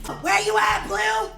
Where you at, Blue?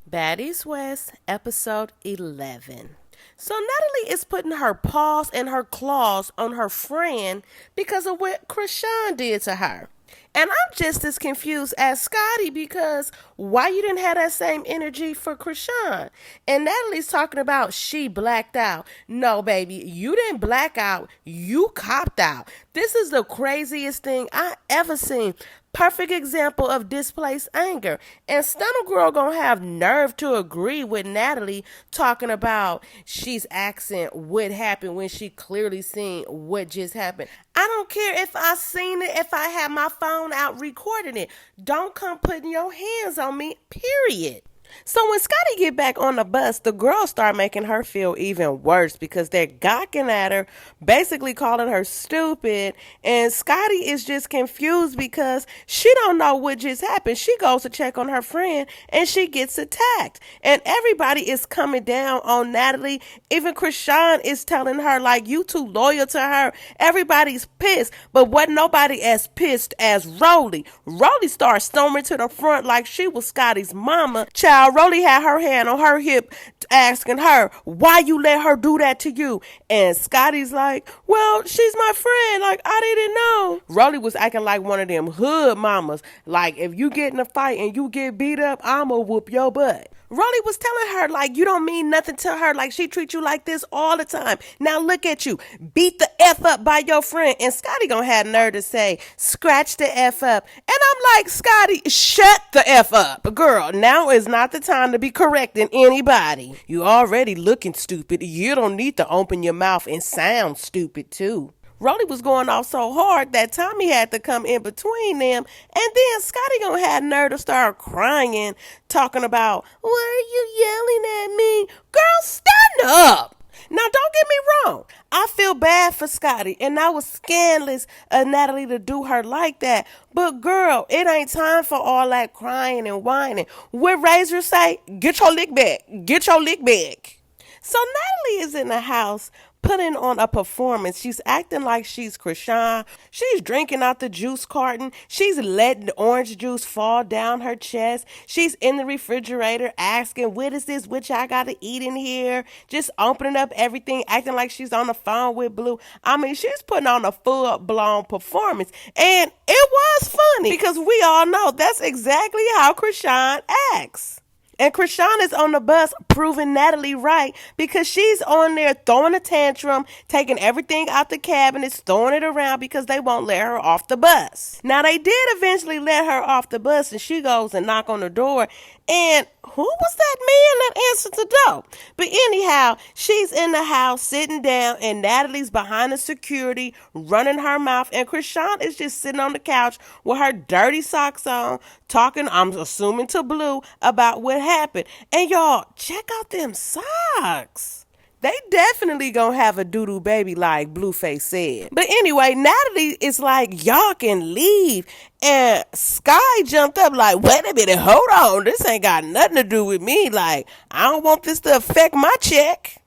Baddies West, episode 11. So Natalie is putting her paws and her claws on her friend because of what Chrisean did to her. And I'm just as confused as Scotty because why you didn't have that same energy for Chrisean? And Natalie's talking about she blacked out. No, baby, you didn't black out. You copped out. This is the craziest thing I ever seen. Perfect example of displaced anger. And Stunner Girl gonna have nerve to agree with Natalie talking about she's asking what happened when she clearly seen what just happened. I don't care if I seen it, if I had my phone out recording it. Don't come putting your hands on me, period. So when Scotty get back on the bus, the girls start making her feel even worse because they're gawking at her, basically calling her stupid. And Scotty is just confused because she don't know what just happened. She goes to check on her friend and she gets attacked. And everybody is coming down on Natalie. Even Chrisean is telling her, like, you too loyal to her. Everybody's pissed. But wasn't nobody as pissed as Rolly. Rolly starts storming to the front like she was Scotty's mama. Child, Rolly had her hand on her hip asking her, why you let her do that to you? And Scotty's like, well, she's my friend. Like, I didn't know. Rolly was acting like one of them hood mamas. Like, if you get in a fight and you get beat up, I'ma whoop your butt. Rolly was telling her, like, you don't mean nothing to her. Like, she treats you like this all the time. Now look at you. Beat the F up by your friend. And Scotty gonna have nerve to say, scratch the F up. And I'm like, Scotty, shut the F up. Girl, now is not the time to be correcting anybody. You already looking stupid. You don't need to open your mouth and sound stupid too. Rolly was going off so hard that Tommy had to come in between them, and then Scotty gonna have nerve to start crying, talking about, why are you yelling at me? Girl, stand up. Now, don't get me wrong. I feel bad for Scotty, and I was scandalous of Natalie to do her like that. But, girl, it ain't time for all that crying and whining. What Razor say? Get your lick back. Get your lick back. So Natalie is in the house putting on a performance. She's acting like she's Chrisean. She's drinking out the juice carton. She's letting the orange juice fall down her chest. She's in the refrigerator asking, what is this? What y'all got to eat in here? Just opening up everything, acting like she's on the phone with Blue. I mean, she's putting on a full-blown performance. And it was funny because we all know that's exactly how Chrisean acts. And Chrisean is on the bus proving Natalie right because she's on there throwing a tantrum, taking everything out the cabinets, throwing it around because they won't let her off the bus. Now, they did eventually let her off the bus, and she goes and knock on the door. And who was that man that answered the door? But anyhow, she's in the house sitting down, and Natalie's behind the security running her mouth, and Chrisean is just sitting on the couch with her dirty socks on, talking, I'm assuming, to Blue about what happened. And y'all, check out them socks. They definitely gonna have a doo-doo baby like Blueface said. But anyway, Natalie is like, y'all can leave. And Sky jumped up like, wait a minute, hold on. This ain't got nothing to do with me. Like, I don't want this to affect my check.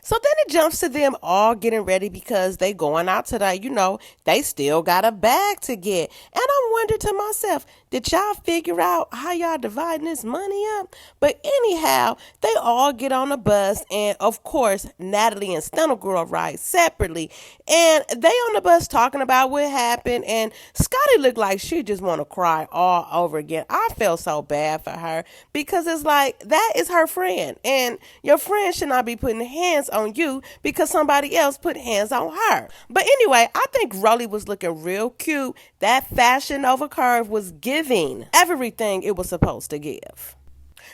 So then it jumps to them all getting ready because they going out today. You know, they still got a bag to get. And I'm wondering to myself, did y'all figure out how y'all dividing this money up? But anyhow, they all get on the bus. And of course, Natalie and Stunner Girl ride separately. And they on the bus talking about what happened. And Scotty looked like she just want to cry all over again. I felt so bad for her because it's like, that is her friend. And your friend should not be putting hands on you because somebody else put hands on her. But anyway, I think Rolly was looking real cute. That Fashion Over curve was giving everything it was supposed to give.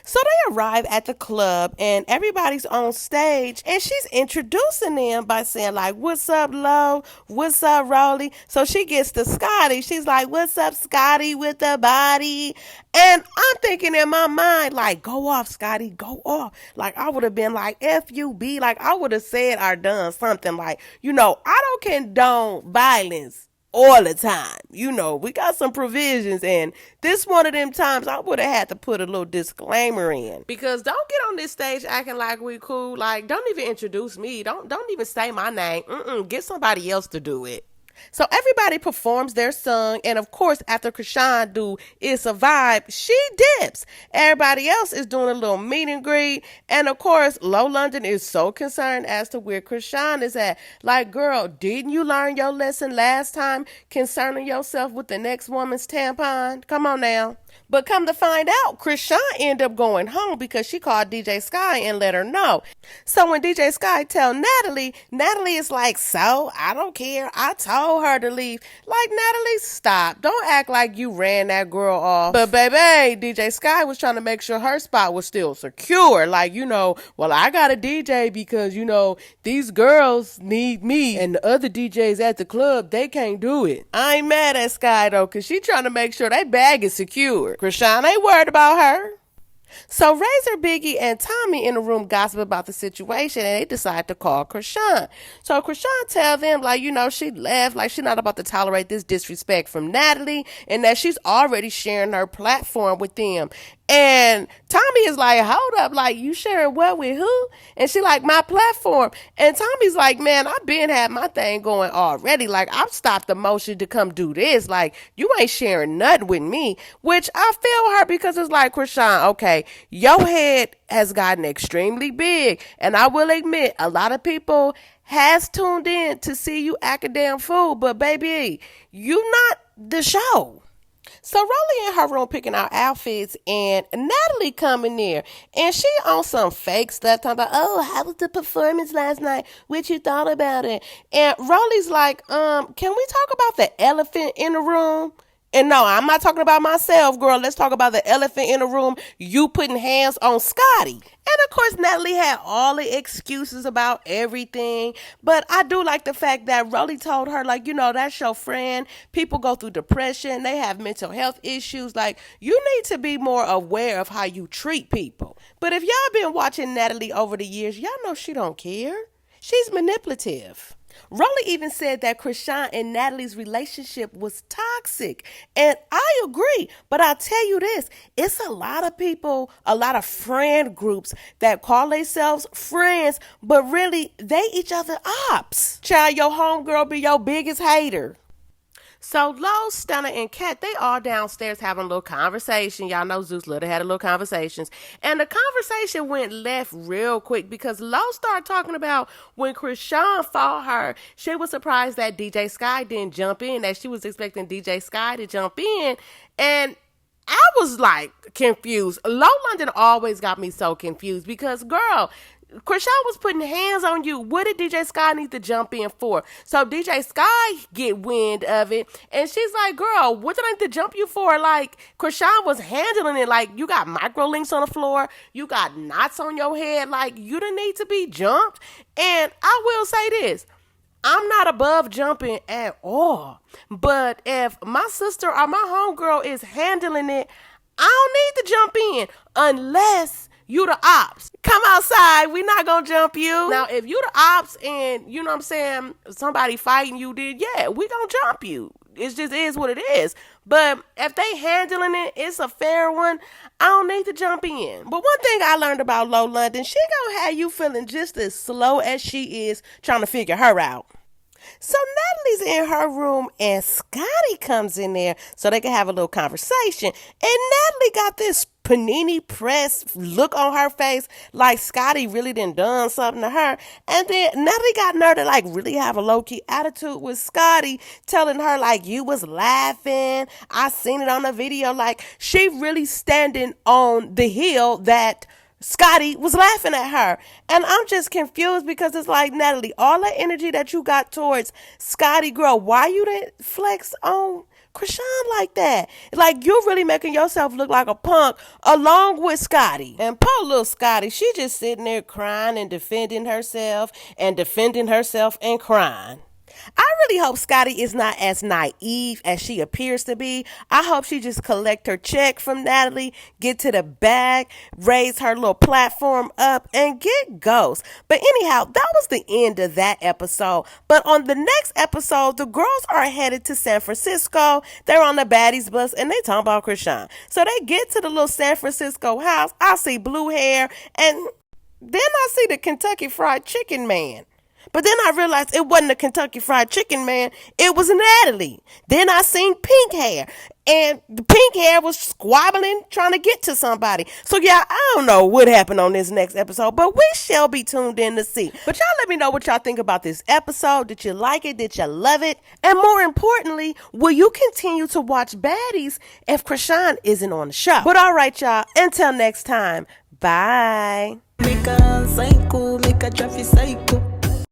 So they arrive at the club and everybody's on stage and she's introducing them by saying like, what's up, Lo? What's up, Rolly? So she gets to Scotty. She's like, what's up, Scotty with the body? And I'm thinking in my mind, like, go off, Scotty, go off. Like, I would have been like, F-U-B. Like, I would have said or done something like, you know, I don't condone violence all the time. You know, we got some provisions, and this one of them times I would have had to put a little disclaimer in. Because don't get on this stage acting like we cool. Like, don't even introduce me. Don't even say my name. Get somebody else to do it. So everybody performs their song, and of course, after Chrisean do It's a Vibe, she dips. Everybody else is doing a little meet and greet, and of course, Low London is so concerned as to where Chrisean is at. Like, girl, didn't you learn your lesson last time concerning yourself with the next woman's tampon? Come on now. But come to find out, Chrisean ended up going home because she called DJ Sky and let her know. So when DJ Sky tell Natalie, Natalie is like, so I don't care. I told her to leave. Like, Natalie, stop. Don't act like you ran that girl off. But baby, DJ Sky was trying to make sure her spot was still secure. Like, well, I got a DJ because, these girls need me and the other DJs at the club, they can't do it. I ain't mad at Sky though, because she trying to make sure that bag is secure. Chrisean ain't worried about her. So Razor, Biggie, and Tommy in the room gossip about the situation, and they decide to call Chrisean. So Chrisean tell them, she left, like she's not about to tolerate this disrespect from Natalie, and that she's already sharing her platform with them. And Tommy is like, hold up, like, you sharing what with who? And she like, my platform. And Tommy's like, man, I've been had my thing going already. Like, I've stopped the motion to come do this. Like, you ain't sharing nothing with me. Which I feel her because it's like, Chrisean, okay, your head has gotten extremely big. And I will admit, a lot of people has tuned in to see you act a damn fool. But baby, you not the show. So Rolly in her room picking out outfits, and Natalie coming there, and she on some fake stuff talking about, oh, how was the performance last night? What you thought about it? And Rolly's like, can we talk about the elephant in the room? And no, I'm not talking about myself, girl. Let's talk about the elephant in the room. You putting hands on Scotty. And of course, Natalie had all the excuses about everything. But I do like the fact that Rolly told her, like, that's your friend. People go through depression. They have mental health issues. Like, you need to be more aware of how you treat people. But if y'all been watching Natalie over the years, y'all know she don't care. She's manipulative. Rolly even said that Chrisean and Natalie's relationship was toxic. And I agree. But I'll tell you this, it's a lot of people, a lot of friend groups that call themselves friends, but really they each other ops. Child, your homegirl be your biggest hater. So Lo, Stunner, and Kat, they all downstairs having a little conversation. Y'all know Zeus Little had a little conversations. And the conversation went left real quick because Lo started talking about when Chrisean fought her, she was surprised that DJ Sky didn't jump in, that she was expecting DJ Sky to jump in. And I was like confused. Low London always got me so confused because, girl, Chrisean was putting hands on you. What did DJ Sky need to jump in for? So DJ Sky get wind of it, and she's like, girl, what did I need to jump you for? Like, Chrisean was handling it like you got micro links on the floor, you got knots on your head, like you didn't need to be jumped. And I will say this, I'm not above jumping at all, but if my sister or my homegirl is handling it, I don't need to jump in unless you the ops. Come outside. We not gonna jump you. Now, if you the ops and, you know what I'm saying, somebody fighting you did, yeah, we gonna jump you. It just is what it is. But if they handling it, it's a fair one, I don't need to jump in. But one thing I learned about Low London, she gonna have you feeling just as slow as she is trying to figure her out. So Natalie's in her room and Scotty comes in there so they can have a little conversation. And Natalie got this panini press look on her face like Scotty really done something to her. And then Natalie got nerve to like really have a low-key attitude with Scotty, telling her like, you was laughing. I seen it on the video. Like, she really standing on the hill that Scotty was laughing at her. And I'm just confused because it's like, Natalie, all the energy that you got towards Scotty, girl, why you didn't flex on Chrisean like that? Like, you're really making yourself look like a punk along with Scotty. And poor little Scotty, she just sitting there crying and defending herself and crying. I really hope Scotty is not as naive as she appears to be. I hope she just collect her check from Natalie, get to the bag, raise her little platform up, and get ghost. But anyhow, that was the end of that episode. But on the next episode, the girls are headed to San Francisco. They're on the Baddies bus, and they talking about Chrisean. So they get to the little San Francisco house. I see blue hair, and then I see the Kentucky Fried Chicken man. But then I realized it wasn't a Kentucky Fried Chicken man. It was Natalie. Then I seen pink hair. And the pink hair was squabbling, trying to get to somebody. So, yeah, I don't know what happened on this next episode, but we shall be tuned in to see. But y'all let me know what y'all think about this episode. Did you like it? Did you love it? And more importantly, will you continue to watch Baddies if Chrisean isn't on the show? But all right, y'all, until next time, bye. Make a psycho, make a traffic psycho.